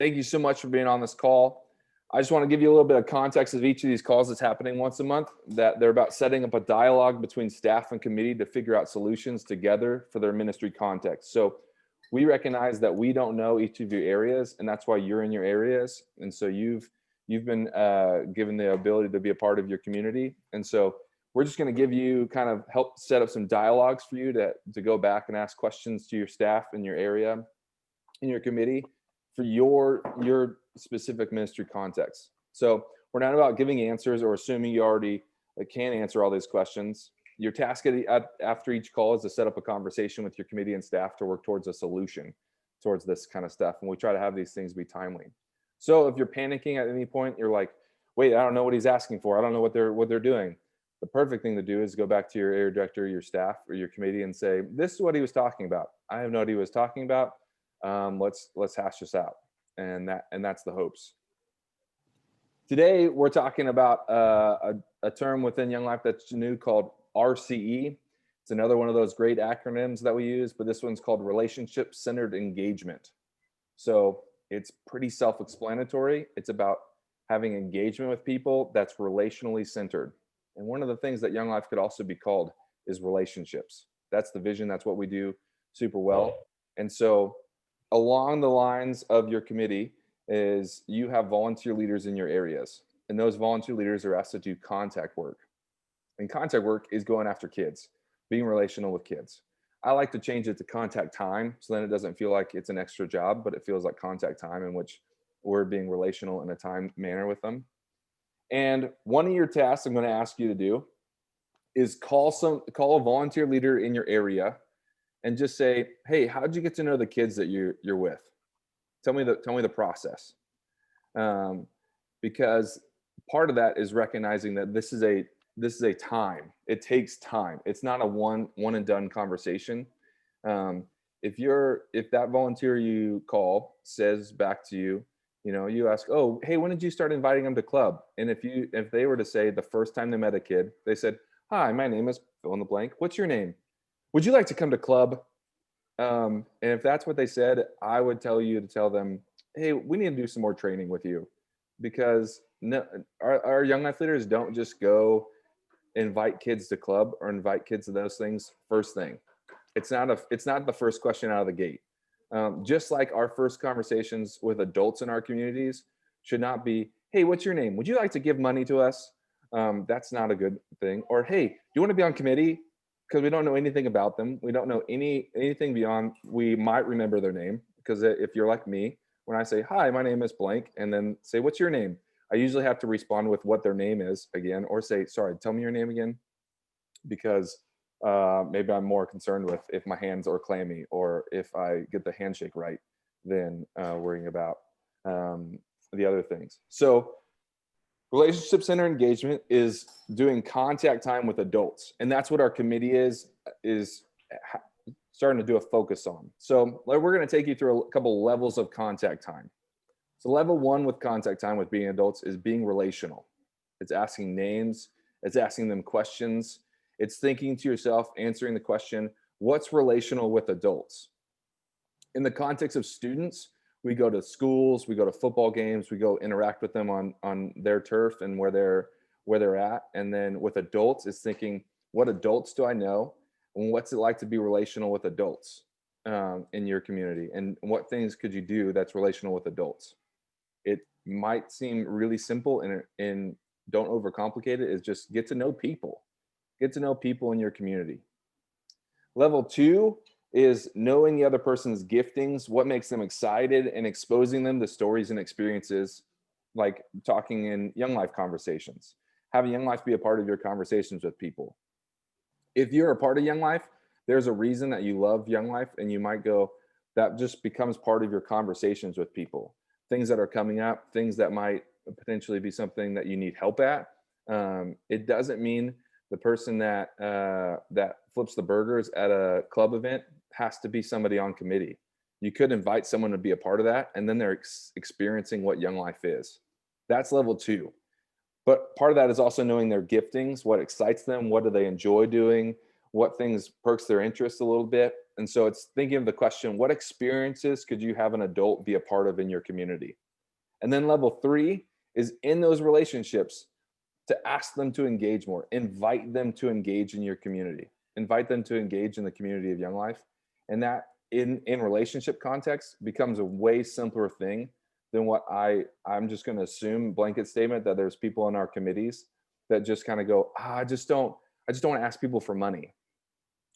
Thank you so much for being on this call. I just want to give you a little bit of context of each of these calls that's happening once a month, that they're about setting up a dialogue between staff and committee to figure out solutions together for their ministry context. So we recognize that we don't know each of your areas, and that's why you're in your areas. And so you've been given the ability to be a part of your community. And so we're just going to give you kind of help set up some dialogues for you to go back and ask questions to your staff in your area, in your committee, for your specific ministry context. So we're not about giving answers or assuming you already can answer all these questions. Your task after each call is to set up a conversation with your committee and staff to work towards a solution towards this kind of stuff. And we try to have these things be timely. So if you're panicking at any point, you're like, wait, I don't know what he's asking for. I don't know what they're doing. The perfect thing to do is go back to your area director, your staff, or your committee and say, this is what he was talking about. I have no idea what he was talking about. Let's hash this out, and that's the hopes. Today we're talking about a term within Young Life that's new called RCE. It's another one of those great acronyms that we use, but this one's called Relationship Centered Engagement. So it's pretty self-explanatory. It's about having engagement with people that's relationally centered. And one of the things that Young Life could also be called is relationships. That's the vision. That's what we do super well. And so along the lines of your committee is you have volunteer leaders in your areas, and those volunteer leaders are asked to do contact work. And contact work is going after kids, being relational with kids. I like to change it to contact time, so then it doesn't feel like it's an extra job, but it feels like contact time in which we're being relational in a time manner with them. And one of your tasks I'm going to ask you to do is call a volunteer leader in your area and just say, hey, how did you get to know the kids that you're with? Tell me the process. Because part of that is recognizing that this is a time. It takes time. It's not a one and done conversation. If that volunteer you call says back to you, you ask, oh, hey, when did you start inviting them to club? And if they were to say the first time they met a kid, they said, hi, my name is fill in the blank. What's your name? Would you like to come to club? And if that's what they said, I would tell you to tell them, hey, we need to do some more training with you, because our Young Life leaders don't just go invite kids to club or invite kids to those things first thing. It's not the first question out of the gate. Just like our first conversations with adults in our communities should not be, hey, what's your name? Would you like to give money to us? That's not a good thing. Or, hey, do you want to be on committee? Because we don't know anything about them. We don't know anything beyond, we might remember their name. Because if you're like me, when I say, hi, my name is blank, and then say, what's your name? I usually have to respond with what their name is again, or say, sorry, tell me your name again. Because maybe I'm more concerned with if my hands are clammy or if I get the handshake right than worrying about the other things. So relationship center engagement is doing contact time with adults. And that's what our committee is starting to do a focus on. So we're going to take you through a couple levels of contact time. So level one with contact time with being adults is being relational. It's asking names. It's asking them questions. It's thinking to yourself, answering the question, what's relational with adults? In the context of students, we go to schools, we go to football games, we go interact with them on their turf and where they're at. And then with adults, it's thinking, what adults do I know? And what's it like to be relational with adults in your community? And what things could you do that's relational with adults? It might seem really simple, and don't overcomplicate it, is just get to know people. Get to know people in your community. Level two is knowing the other person's giftings, what makes them excited, and exposing them to stories and experiences, like talking in Young Life conversations. Having Young Life be a part of your conversations with people. If you're a part of Young Life, there's a reason that you love Young Life, and you might go, that just becomes part of your conversations with people. Things that are coming up, things that might potentially be something that you need help at. It doesn't mean the person that flips the burgers at a club event has to be somebody on committee. You could invite someone to be a part of that, and then they're experiencing what Young Life is. That's level two. But part of that is also knowing their giftings, what excites them, what do they enjoy doing, what things perks their interest a little bit. And so it's thinking of the question, what experiences could you have an adult be a part of in your community? And then level 3 is in those relationships to ask them to engage more, invite them to engage in your community, invite them to engage in the community of Young Life. And that in relationship context becomes a way simpler thing than what I'm just going to assume blanket statement that there's people in our committees that just kind of go, I just don't want to ask people for money.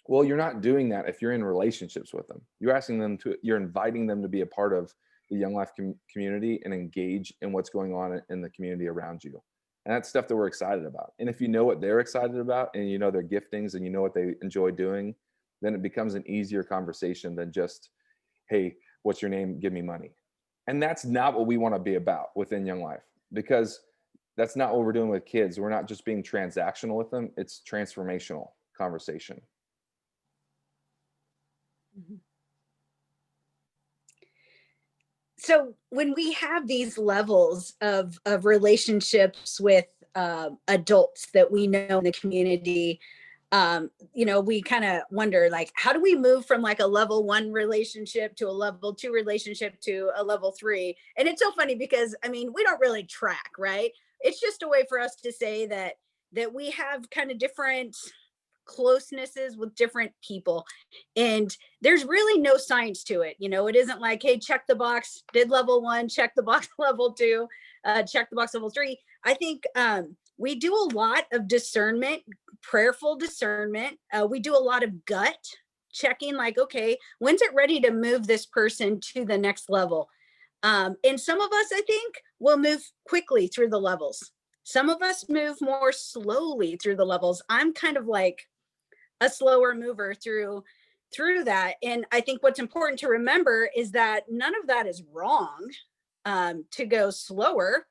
Well, you're not doing that if you're in relationships with them. You're inviting them to be a part of the Young Life community and engage in what's going on in the community around you. And that's stuff that we're excited about. And if you know what they're excited about and you know their giftings and you know what they enjoy doing, then it becomes an easier conversation than just, hey, what's your name? Give me money. And that's not what we want to be about within Young Life, because that's not what we're doing with kids. We're not just being transactional with them. It's transformational conversation. So when we have these levels of relationships with adults that we know in the community, we kind of wonder, like, how do we move from like a level 1 relationship to a level 2 relationship to a level 3? And it's so funny because, I mean, we don't really track, right? It's just a way for us to say that we have kind of different closenesses with different people, and there's really no science to it. It isn't like, hey, check the box, did level 1, check the box level 2, check the box level 3. I think we do a lot of discernment, prayerful discernment. We do a lot of gut checking, like, okay, when's it ready to move this person to the next level? And some of us, I think, will move quickly through the levels. Some of us move more slowly through the levels. I'm kind of like a slower mover through that. And I think what's important to remember is that none of that is wrong, to go slower.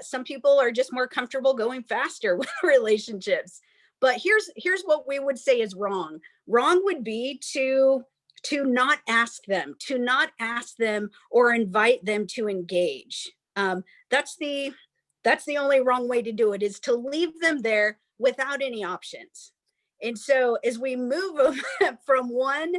Some people are just more comfortable going faster with relationships. But here's what we would say is wrong. Wrong would be to not ask them or invite them to engage. That's the only wrong way to do it, is to leave them there without any options. And so as we move from one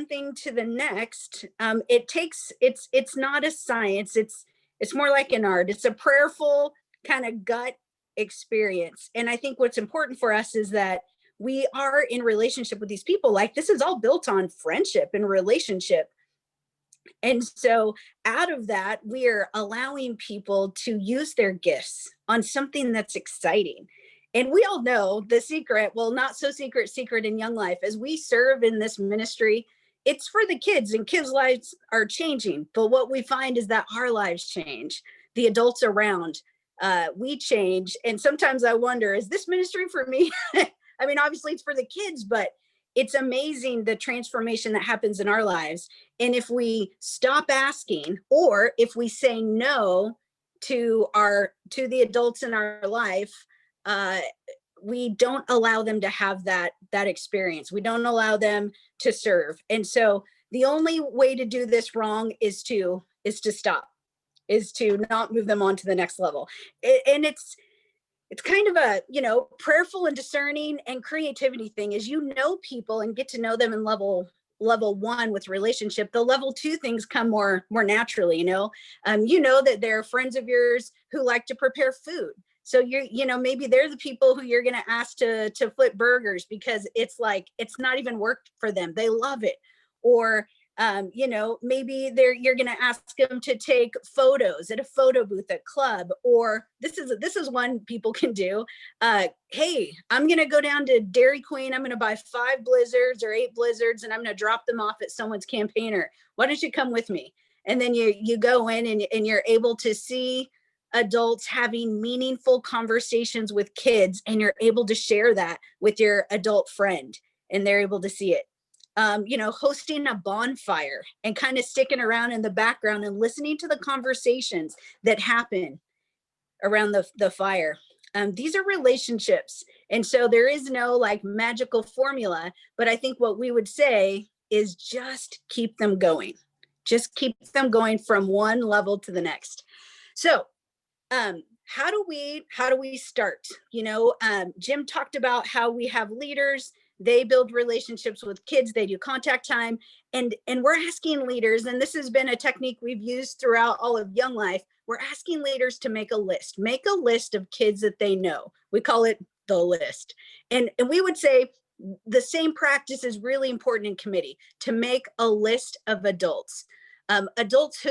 thing to the next, it's not a science. It's more like an art. It's a prayerful kind of gut experience. And I think what's important for us is that we are in relationship with these people. Like, this is all built on friendship and relationship. And so out of that, we're allowing people to use their gifts on something that's exciting. And we all know the secret, well, not so secret in Young Life, as we serve in this ministry, it's for the kids, and kids' lives are changing. But what we find is that our lives change. The adults around, we change. And sometimes I wonder, is this ministry for me? I mean, obviously it's for the kids, but it's amazing the transformation that happens in our lives. And if we stop asking, or if we say no to the adults in our life, we don't allow them to have that experience. We don't allow them to serve. And so the only way to do this wrong is to stop, is to not move them on to the next level. And it's kind of a, prayerful and discerning and creativity thing. As you know people and get to know them in level 1 with relationship, the level 2 things come more naturally. That there are friends of yours who like to prepare food. So maybe they're the people who you're going to ask to flip burgers, because it's like, it's not even work for them. They love it. Or, maybe you're going to ask them to take photos at a photo booth at club. Or this is one people can do. Hey, I'm going to go down to Dairy Queen. I'm going to buy 5 Blizzards or 8 Blizzards, and I'm going to drop them off at someone's campaigner. Why don't you come with me? And then you go in and you're able to see adults having meaningful conversations with kids, and you're able to share that with your adult friend, and they're able to see it. Hosting a bonfire and kind of sticking around in the background and listening to the conversations that happen around the fire. These are relationships. And so there is no like magical formula, but I think what we would say is just keep them going. Just keep them going from one level to the next. So how do we start? Jim talked about how we have leaders They build relationships with kids. They do contact time. And we're asking leaders, and this has been a technique we've used throughout all of Young Life. We're asking leaders to make a list of kids that they know. We call it the list. And we would say the same practice is really important in committee, to make a list of adults. Adults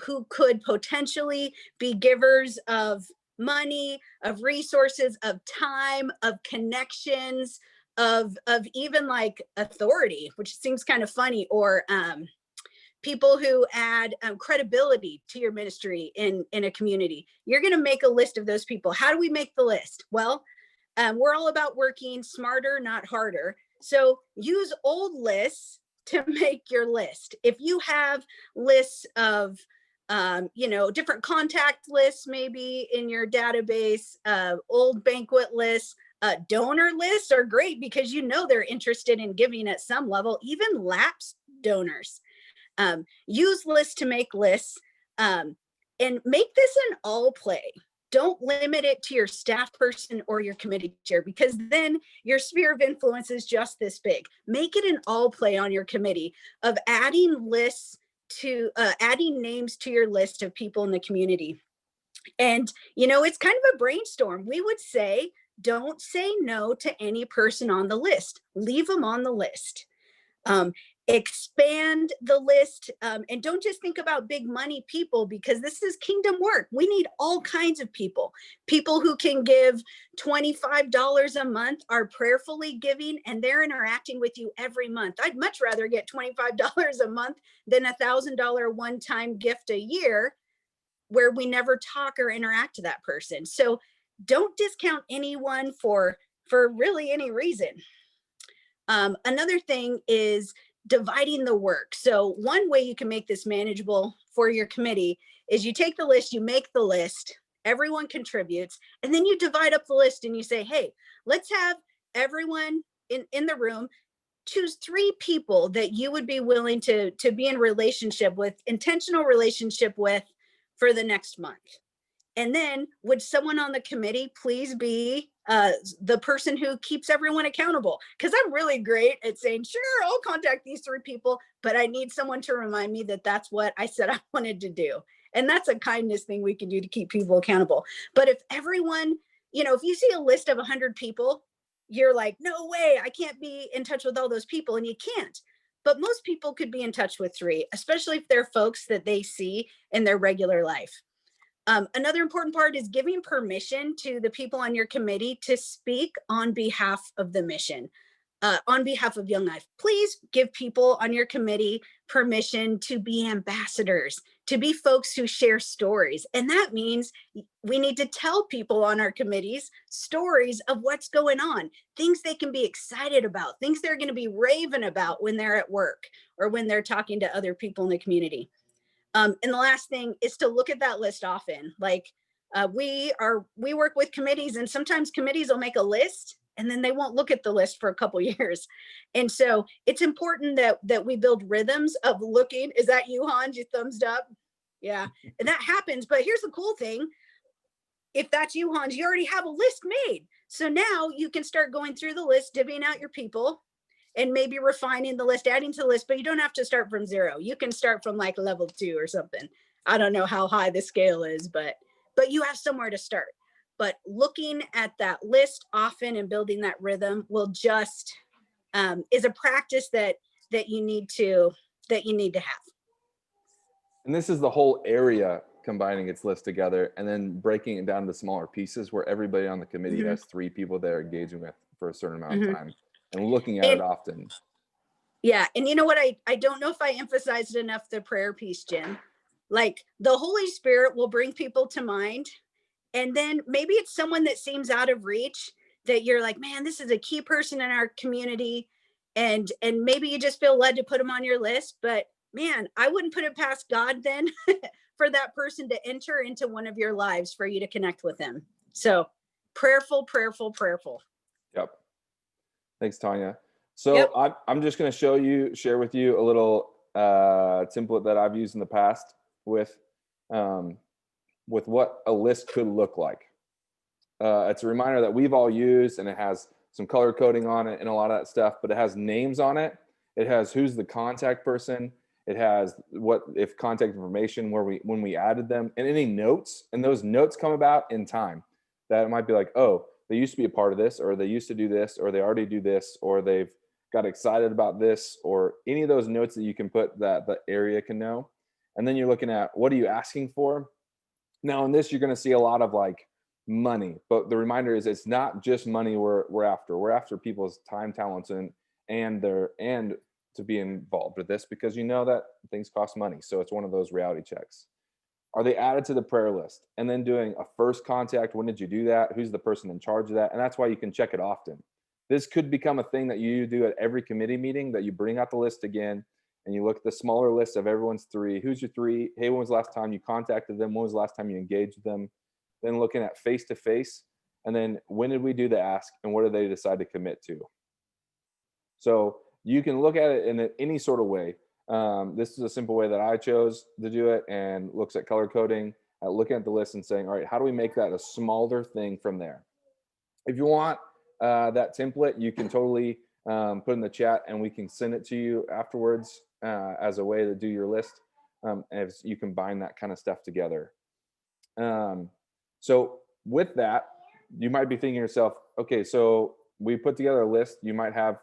who could potentially be givers of money, of resources, of time, of connections, of even like authority, which seems kind of funny, or people who add credibility to your ministry in a community. You're going to make a list of those people. How do we make the list? Well, we're all about working smarter, not harder. So use old lists to make your list. If you have lists of different contact lists maybe in your database, old banquet lists, donor lists are great because they're interested in giving at some level, even lapsed donors. Use lists to make lists, and make this an all play. Don't limit it to your staff person or your committee chair, because then your sphere of influence is just this big. Make it an all play on your committee of adding names to your list of people in the community. And, it's kind of a brainstorm. We would say, don't say no to any person on the list. Leave them on the list. Expand the list, and don't just think about big money people, because this is kingdom work. We need all kinds of people who can give $25 a month, are prayerfully giving, and they're interacting with you every month. I'd much rather get $25 a month than $1,000 one-time gift a year where we never talk or interact to that person. So don't discount anyone for really any reason. Another thing is dividing the work. So one way you can make this manageable for your committee is you take the list, you make the list, everyone contributes, and then you divide up the list and you say, hey, let's have everyone in the room choose 3 people that you would be willing to be in relationship with, intentional relationship with, for the next month. And then would someone on the committee please be the person who keeps everyone accountable? Because I'm really great at saying, sure, I'll contact these 3 people, but I need someone to remind me that that's what I said I wanted to do. And that's a kindness thing we can do to keep people accountable. But if everyone, if you see a list of 100 people, you're like, no way, I can't be in touch with all those people. And you can't. But most people could be in touch with 3, especially if they're folks that they see in their regular life. Another important part is giving permission to the people on your committee to speak on behalf of the mission, on behalf of Young Life. Please give people on your committee permission to be ambassadors, to be folks who share stories. And that means we need to tell people on our committees stories of what's going on, things they can be excited about, things they're going to be raving about when they're at work or when they're talking to other people in the community. And the last thing is to look at that list often. Like we work with committees, and sometimes committees will make a list and then they won't look at the list for a couple years. And so it's important that we build rhythms of looking. Is that you, Hans? You thumbs up? Yeah, and that happens. But here's the cool thing. If that's you, Hans, you already have a list made. So now you can start going through the list, divvying out your people, and maybe refining the list, adding to the list, but you don't have to start from 0. You can start from like level 2 or something. I don't know how high the scale is, but you have somewhere to start. But looking at that list often and building that rhythm will just is a practice that you need to have. And this is the whole area combining its list together and then breaking it down to smaller pieces where everybody on the committee has 3 people they're engaging with for a certain amount of time and looking at it often. Yeah. And you know what? I don't know if I emphasized enough the prayer piece, Jim. Like the Holy Spirit will bring people to mind. And then maybe it's someone that seems out of reach that you're like, man, this is a key person in our community. And maybe you just feel led to put them on your list. But man, I wouldn't put it past God then for that person to enter into one of your lives for you to connect with them. So prayerful. Yep. Thanks, Tanya. So I'm just going to share with you a little template that I've used in the past with what a list could look like. It's a reminder that we've all used, and it has some color coding on it and a lot of that stuff, but it has names on it. It has who's the contact person. It has what if contact information where when we added them, and any notes, and those notes come about in time. That it might be like, oh, they used to be a part of this, or they used to do this, or they already do this, or they've got excited about this, or any of those notes that you can put that the area can know. And then you're looking at what are you asking for. Now in this, you're going to see a lot of like money, but the reminder is it's not just money we're after. We're after people's time, talents, and to be involved with this, because you know that things cost money. So it's one of those reality checks. Are they added to the prayer list? And then doing a first contact. When did you do that? Who's the person in charge of that? And that's why you can check it often. This could become a thing that you do at every committee meeting, that you bring out the list again and you look at the smaller list of everyone's three. Who's your three? Hey, when was the last time you contacted them? When was the last time you engaged with them? Then looking at face to face. And then when did we do the ask and what did they decide to commit to? So you can look at it in any sort of way. This is a simple way that I chose to do it, and looks at color coding, at looking at the list and saying, all right, how do we make that a smaller thing from there? If you want that template, you can totally put in the chat and we can send it to you afterwards as a way to do your list. As you combine that kind of stuff together. So with that, you might be thinking to yourself, okay, so we put together a list. You might have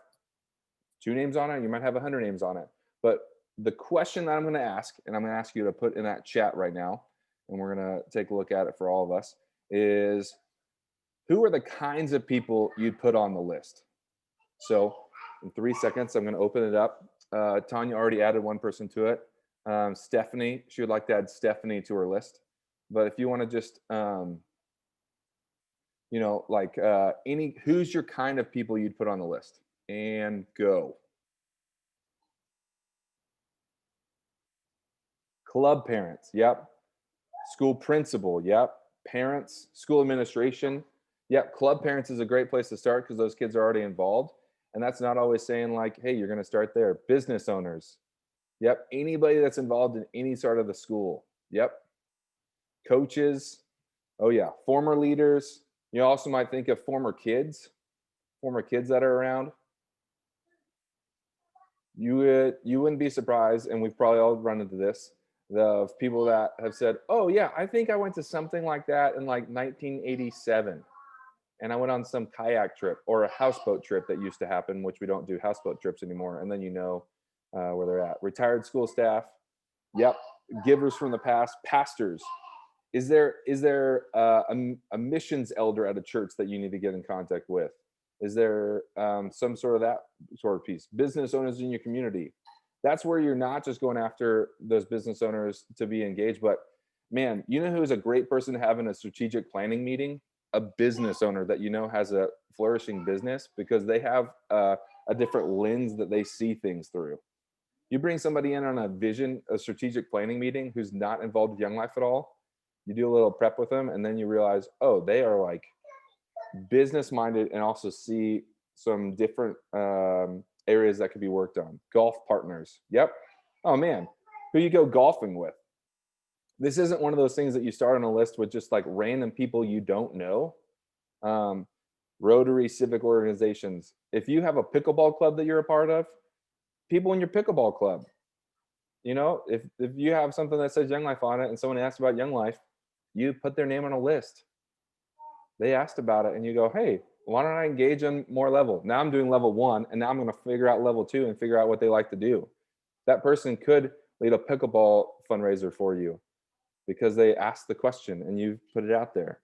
2 names on it. You might have 100 names on it. But the question that I'm going to ask, and I'm going to ask you to put in that chat right now, and we're going to take a look at it for all of us, is who are the kinds of people you'd put on the list? So in 3 seconds, I'm going to open it up. Tanya already added one person to it. Stephanie, she would like to add Stephanie to her list. But if you want to just, who's your kind of people you'd put on the list? And go. Club parents, yep. School principal, yep. Parents, school administration, yep. Club parents is a great place to start because those kids are already involved. And that's not always saying like, hey, you're going to start there. Business owners, yep. Anybody that's involved in any sort of the school, yep. Coaches, oh yeah. Former leaders. You also might think of former kids that are around. You wouldn't be surprised, and we've probably all run into this, of people that have said, oh yeah, I think I went to something like that in like 1987, and I went on some kayak trip or a houseboat trip that used to happen, which we don't do houseboat trips anymore. And then where they're at. Retired school staff, yep. Givers from the past. Pastors. Is there a missions elder at a church that you need to get in contact with? Is there some sort of that sort of piece? Business owners in your community. That's where you're not just going after those business owners to be engaged, but man, you know who is a great person to have in a strategic planning meeting? A business owner that you know has a flourishing business, because they have a different lens that they see things through. You bring somebody in on a strategic planning meeting who's not involved with Young Life at all. You do a little prep with them, and then you realize, oh, they are like business minded and also see some different areas that could be worked on. Golf partners. Yep. Oh man, who you go golfing with. This isn't one of those things that you start on a list with just like random people you don't know. Rotary civic organizations. If you have a pickleball club that you're a part of, people in your pickleball club. You know, if you have something that says Young Life on it and someone asks about Young Life, you put their name on a list. They asked about it and you go, hey, why don't I engage on more level? Now I'm doing level 1, and now I'm going to figure out level 2 and figure out what they like to do. That person could lead a pickleball fundraiser for you because they asked the question and you put it out there.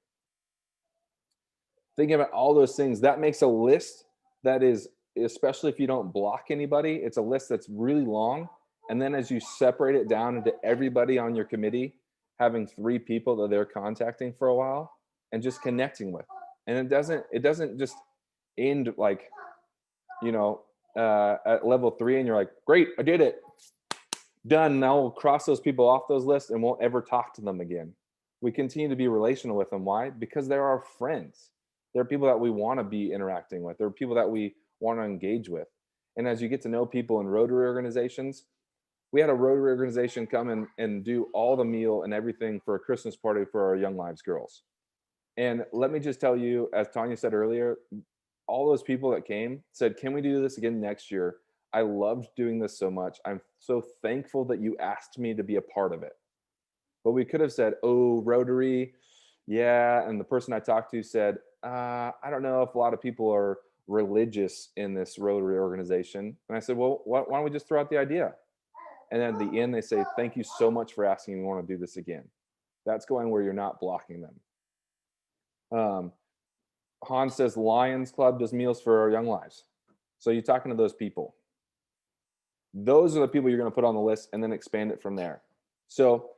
Thinking about all those things, that makes a list that is, especially if you don't block anybody, it's a list that's really long. And then as you separate it down into everybody on your committee, having 3 people that they're contacting for a while and just connecting with. And it doesn't just end like, at level 3 and you're like, great, I did it. Done. Now we'll cross those people off those lists and won't ever talk to them again. We continue to be relational with them. Why? Because they're our friends. They're people that we want to be interacting with. They're people that we want to engage with. And as you get to know people in Rotary organizations, we had a Rotary organization come and do all the meal and everything for a Christmas party for our Young Lives girls. And let me just tell you, as Tanya said earlier, all those people that came said, can we do this again next year? I loved doing this so much. I'm so thankful that you asked me to be a part of it. But we could have said, oh, Rotary, yeah. And the person I talked to said, I don't know if a lot of people are religious in this Rotary organization. And I said, well, why don't we just throw out the idea? And then at the end, they say, thank you so much for asking. We want to do this again. That's going where you're not blocking them. Hans says Lions Club does meals for our Young Lives. So you're talking to those people. Those are the people you're going to put on the list and then expand it from there. So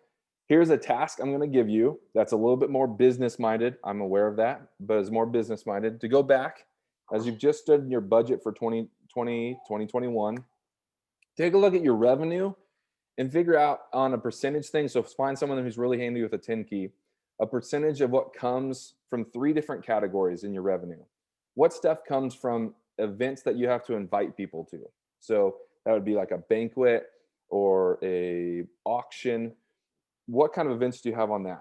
here's a task I'm going to give you that's a little bit more business minded. I'm aware of that, but it's more business minded to go back as you've just stood in your budget for 2020, 2021. Take a look at your revenue and figure out on a percentage thing. So find someone who's really handy with a 10 key, a percentage of what comes from 3 different categories in your revenue. What stuff comes from events that you have to invite people to? So that would be like a banquet or a auction. What kind of events do you have on that?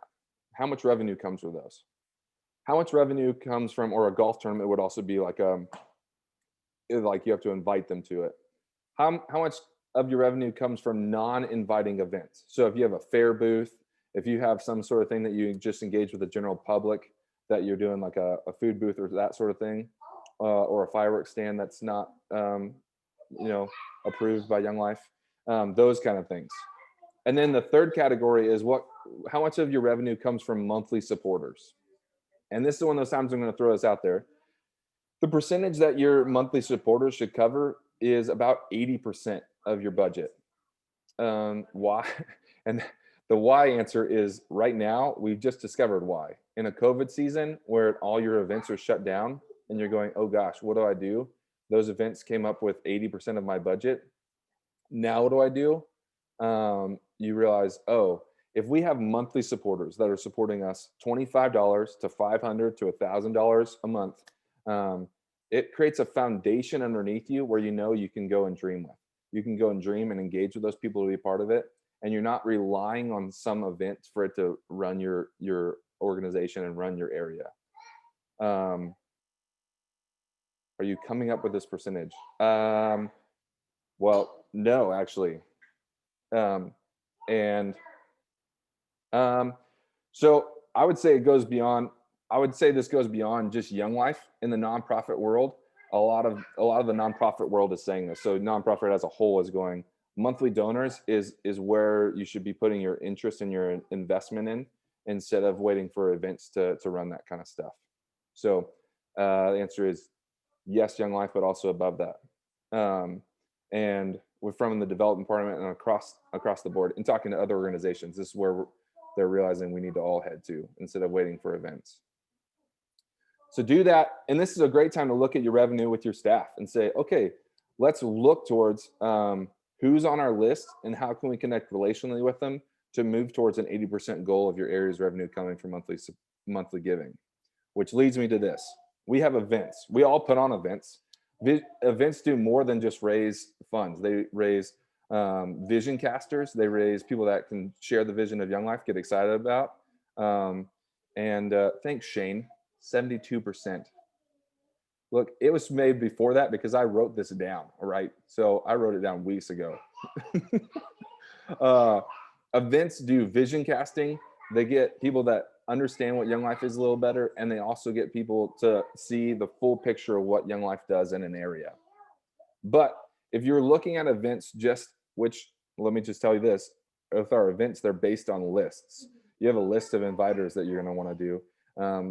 How much revenue comes with those? How much revenue comes from, or a golf tournament would also be like you have to invite them to it. How much of your revenue comes from non-inviting events? So if you have a fair booth, if you have some sort of thing that you just engage with the general public, that you're doing like a food booth or that sort of thing, or a fireworks stand that's not approved by Young Life, those kind of things. And then the third category is how much of your revenue comes from monthly supporters? And this is one of those times I'm going to throw this out there. The percentage that your monthly supporters should cover is about 80% of your budget. Why? And the why answer is right now, we've just discovered why. In a COVID season where all your events are shut down and you're going, oh gosh, what do I do? Those events came up with 80% of my budget. Now what do? You realize, oh, if we have monthly supporters that are supporting us $25 to $500 to $1,000 a month, it creates a foundation underneath you where you can go and dream with. You can go and dream and engage with those people to be part of it. And you're not relying on some event for it to run your organization and run your area. Are you coming up with this percentage? Well, no, actually. So I would say this goes beyond just Young Life in the nonprofit world. A lot of the nonprofit world is saying this. So nonprofit as a whole is going, monthly donors is where you should be putting your interest and your investment in, instead of waiting for events to run that kind of stuff. So the answer is yes, Young Life, but also above that. And we're from the development department and across the board, and talking to other organizations, this is where they're realizing we need to all head to instead of waiting for events. So do that. And this is a great time to look at your revenue with your staff and say, okay, let's look towards who's on our list and how can we connect relationally with them to move towards an 80% goal of your area's revenue coming from monthly giving. Which leads me to this. We have events. We all put on events. Events do more than just raise funds. They raise vision casters. They raise people that can share the vision of Young Life, get excited about. Thanks, Shane. 72%. Look, it was made before that because I wrote this down. All right, so I wrote it down weeks ago. Events do vision casting. They get people that understand what Young Life is a little better, and they also get people to see the full picture of what Young Life does in an area. But if you're looking at events, let me just tell you this, with our events, they're based on lists. You have a list of inviters that you're going to want to do.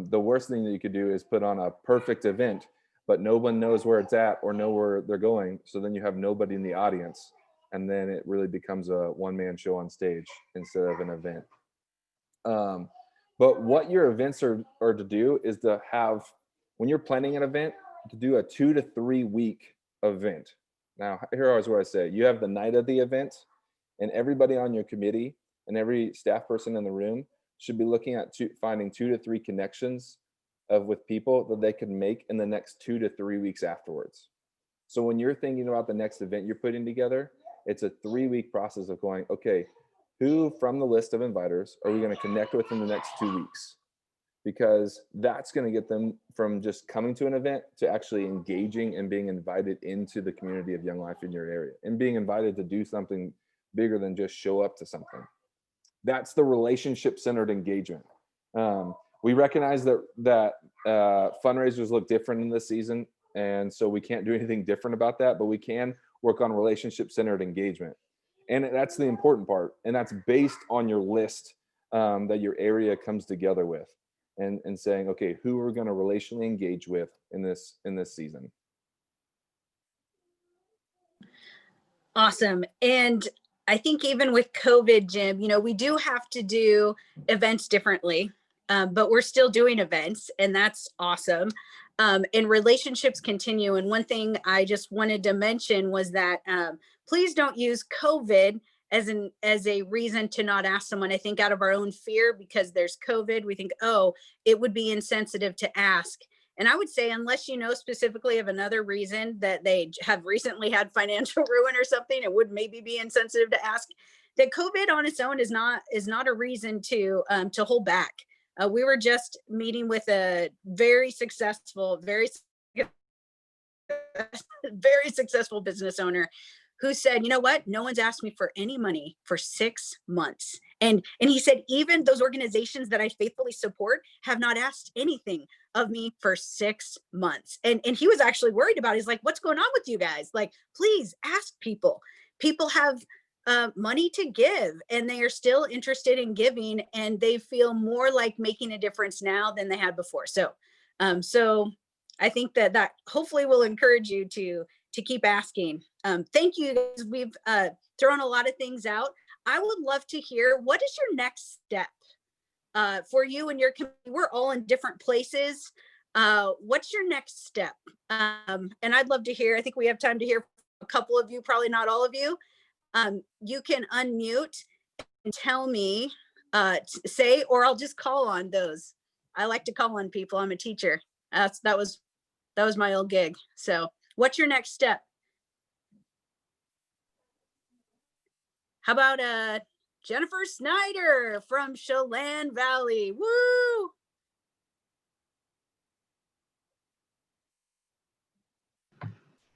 The worst thing that you could do is put on a perfect event, but no one knows where it's at or know where they're going. So then you have nobody in the audience, and then it really becomes a one-man show on stage instead of an event. But what your events are to do is to have, when you're planning an event, to do a 2 to 3 week event. Now, here is what I say. You have the night of the event, and everybody on your committee and every staff person in the room should be looking at finding 2 to 3 connections with people that they can make in the next 2 to 3 weeks afterwards. So when you're thinking about the next event you're putting together, it's a 3-week process of going, okay, who from the list of inviters are we going to connect with in the next 2 weeks? because that's going to get them from just coming to an event to actually engaging and being invited into the community of Young Life in your area and being invited to do something bigger than just show up to something. That's the relationship centered engagement. We recognize that fundraisers look different in this season, and so we can't do anything different about that, but we can work on relationship centered engagement. And that's the important part. And that's based on your list that your area comes together with, and saying, okay, who we're going to relationally engage with in this season. Awesome. And I think even with COVID, Jim, we do have to do events differently, but we're still doing events, and that's awesome. And relationships continue. And one thing I just wanted to mention was that please don't use COVID as a reason to not ask someone. I think out of our own fear, because there's COVID, we think, oh, it would be insensitive to ask. And I would say, unless you know specifically of another reason that they have recently had financial ruin or something, it would maybe be insensitive to ask. That COVID on its own is not a reason to hold back. We were just meeting with a very successful business owner who said, you know what, no one's asked me for any money for 6 months. And he said, even those organizations that I faithfully support have not asked anything of me for 6 months. And he was actually worried about it. He's like, what's going on with you guys? Like, please ask people. People have money to give, and they are still interested in giving, and they feel more like making a difference now than they had before. So I think that hopefully will encourage you to keep asking. Thank you, guys. We've thrown a lot of things out. I would love to hear, what is your next step for you and your community? We're all in different places. What's your next step? And I'd love to hear, I think we have time to hear a couple of you, probably not all of you. You can unmute and tell me, say, or I'll just call on those. I like to call on people. I'm a teacher. That was my old gig. So what's your next step? How about Jennifer Snyder from Chelan Valley? Woo!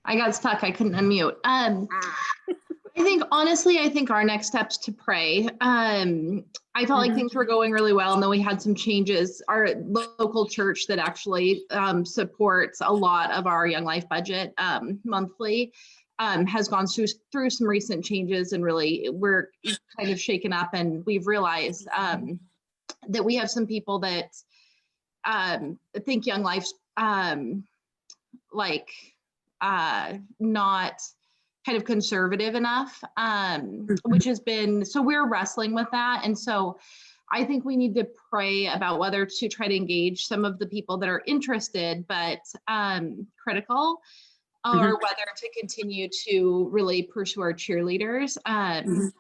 I got stuck. I couldn't unmute. I think, honestly, our next steps to pray. I felt like things were going really well, and then we had some changes. Our local church that actually supports a lot of our Young Life budget monthly has gone through some recent changes, and really we're kind of shaken up, and we've realized that we have some people that think Young Life's not kind of conservative enough, which has been, so we're wrestling with that. And so I think we need to pray about whether to try to engage some of the people that are interested but critical, or whether to continue to really pursue our cheerleaders. And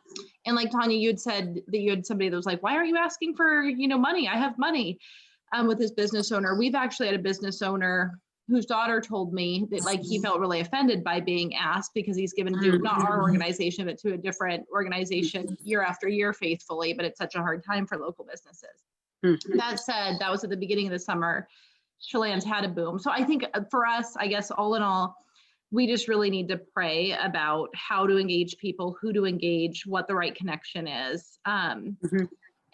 like Tanya, you had said that you had somebody that was like, why aren't you asking for, money? I have money. With this business owner, we've actually had a business owner whose daughter told me that he felt really offended by being asked, because he's given to not our organization, but to a different organization year after year faithfully, but it's such a hard time for local businesses. That said, that was at the beginning of the summer. Chelan's had a boom. So I think for us, I guess all in all, we just really need to pray about how to engage people, who to engage, what the right connection is.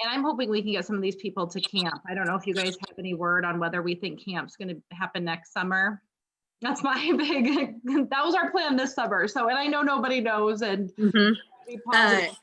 And I'm hoping we can get some of these people to camp. I don't know if you guys have any word on whether we think camp's going to happen next summer. That's my big, that was our plan this summer. So, and I know nobody knows, and be positive.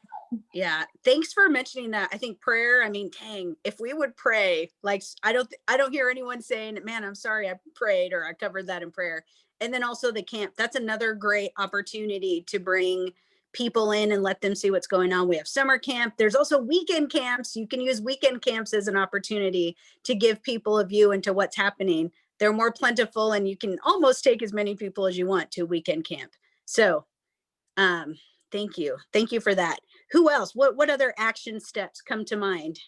Yeah, thanks for mentioning that. I think prayer, dang, if we would pray, I don't hear anyone saying, man, I'm sorry I prayed or I covered that in prayer. And then also the camp, that's another great opportunity to bring people in and let them see what's going on. We have summer camp. There's also weekend camps. You can use weekend camps as an opportunity to give people a view into what's happening. They're more plentiful, and you can almost take as many people as you want to weekend camp. So thank you. Thank you for that. Who else? What other action steps come to mind?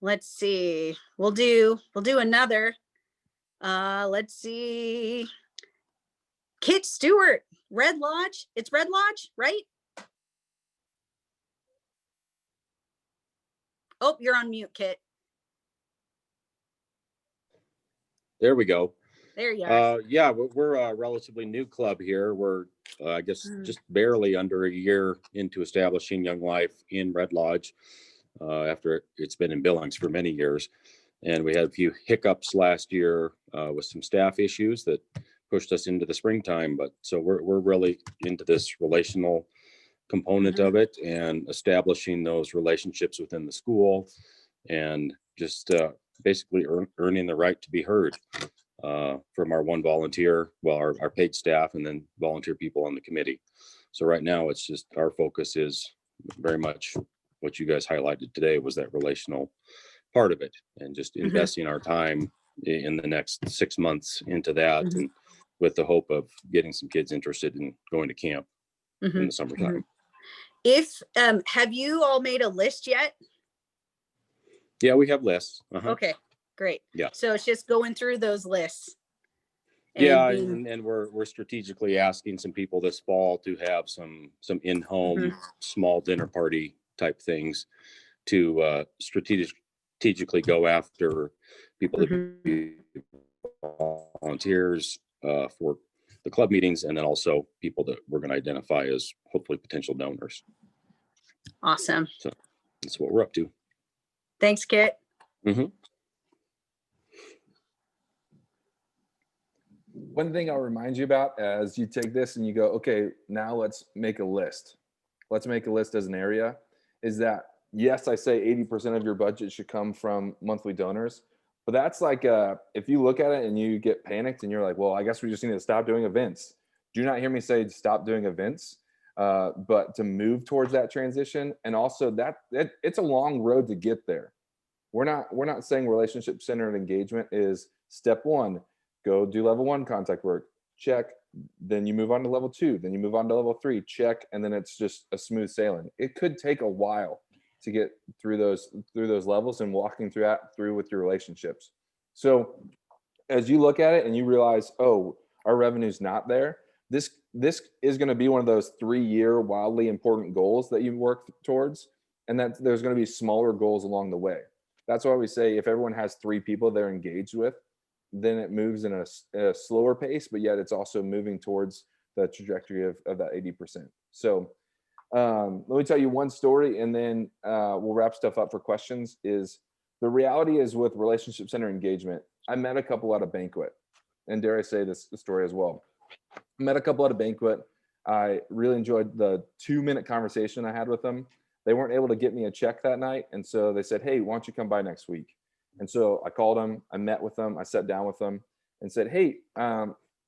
Let's see. We'll do another. Let's see. Kit Stewart, Red Lodge. It's Red Lodge, right? Oh, you're on mute, Kit. There we go. There you are. Yeah, we're a relatively new club here. We're, I guess, just barely under a year into establishing Young Life in Red Lodge after it's been in Billings for many years. And we had a few hiccups last year with some staff issues that pushed us into the springtime. But so we're really into this relational component of it and establishing those relationships within the school and just basically earning the right to be heard from our one volunteer, well, our paid staff, and then volunteer people on the committee. So right now it's just our focus is very much what you guys highlighted today was that relational part of it, and just investing our time in the next 6 months into that, and with the hope of getting some kids interested in going to camp in the summertime. If have you all made a list yet? Yeah, we have lists. Okay, great. Yeah. So it's just going through those lists. Yeah, being- and we're strategically asking some people this fall to have some in-home small dinner party type things to strategically go after people that be volunteers for the club meetings, and then also people that we're going to identify as hopefully potential donors. Awesome. So that's what we're up to. Thanks, Kit. One thing I'll remind you about as you take this and you go, okay, now let's make a list. Let's make a list as an area, is that, yes, I say 80% of your budget should come from monthly donors, but that's like, if you look at it and you get panicked and you're like, well, I guess we just need to stop doing events. Do not hear me say stop doing events, but to move towards that transition. And also that it's a long road to get there. We're not saying relationship centered engagement is step one. Go do level 1 contact work, check. Then you move on to level 2, then you move on to level 3, check. And then it's just a smooth sailing. It could take a while to get through those levels and walking through with your relationships. So as you look at it and you realize, oh, our revenue's not there, this is going to be one of those 3-year wildly important goals that you work towards, and that there's going to be smaller goals along the way. That's why we say if everyone has 3 people they're engaged with, then it moves in a slower pace, but yet it's also moving towards the trajectory of that 80%. So let me tell you one story, and then we'll wrap stuff up for questions. Is the reality is with relationship center engagement, I met a couple at a banquet, and dare I say this story as well. I met a couple at a banquet. I really enjoyed the 2-minute conversation I had with them. They weren't able to get me a check that night, and so they said, hey, why don't you come by next week? And so I called them, I met with them, I sat down with them and said, hey,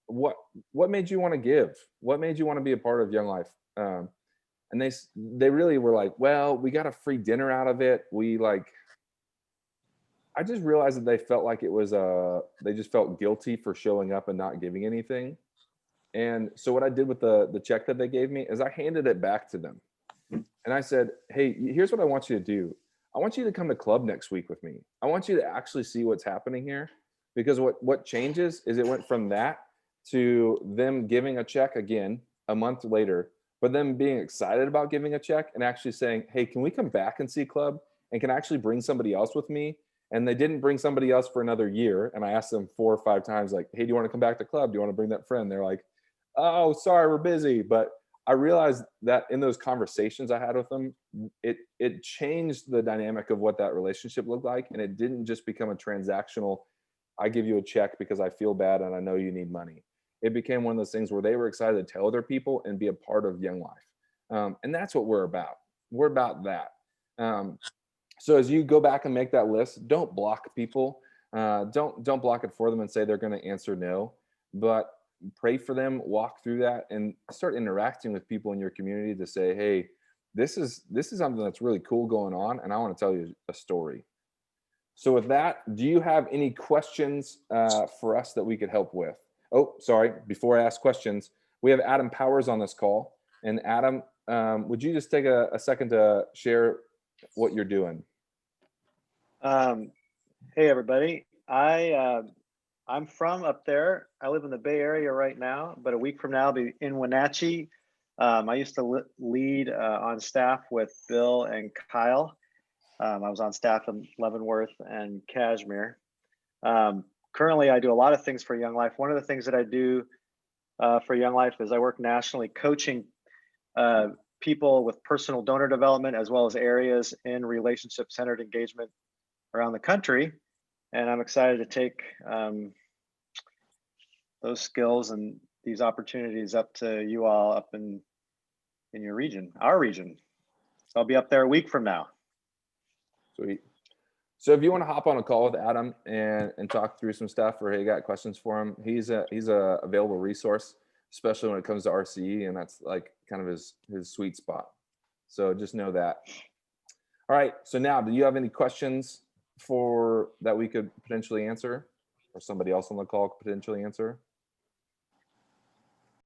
what made you want to give? What made you want to be a part of Young Life? And they really were like, well, we got a free dinner out of it. I just realized that they felt like it was they just felt guilty for showing up and not giving anything. And so what I did with the check that they gave me is I handed it back to them. And I said, hey, here's what I want you to do. I want you to come to club next week with me. I want you to actually see what's happening here, because what changes is it went from that to them giving a check again a month later, but them being excited about giving a check and actually saying, hey, can we come back and see club, and can I actually bring somebody else with me? And they didn't bring somebody else for another year. And I asked them 4 or 5 times, like, hey, do you want to come back to club? Do you want to bring that friend? They're like, oh, sorry, we're busy. But I realized that in those conversations I had with them, it changed the dynamic of what that relationship looked like. And it didn't just become a transactional, I give you a check because I feel bad and I know you need money. It became one of those things where they were excited to tell other people and be a part of Young Life. And that's what we're about. We're about that. So as you go back and make that list, don't block people. Don't block it for them and say they're going to answer no, but pray for them, walk through that, and start interacting with people in your community to say, hey, this is something that's really cool going on, and I want to tell you a story. So with that, do you have any questions for us that we could help with? Oh, sorry, before I ask questions, we have Adam Powers on this call. And Adam, would you just take a second to share what you're doing? Hey, everybody. I'm from up there. I live in the Bay Area right now, but a week from now I'll be in Wenatchee. I used to lead on staff with Bill and Kyle. I was on staff in Leavenworth and Kashmir. Currently, I do a lot of things for Young Life. One of the things that I do for Young Life is I work nationally coaching people with personal donor development, as well as areas in relationship-centered engagement around the country. And I'm excited to take those skills and these opportunities up to you all up in your region, our region. So I'll be up there a week from now. Sweet. So if you want to hop on a call with Adam and talk through some stuff, or hey, you got questions for him, he's a available resource, especially when it comes to RCE, and that's like kind of his sweet spot. So just know that. All right. So now, do you have any questions that we could potentially answer, or somebody else on the call could potentially answer?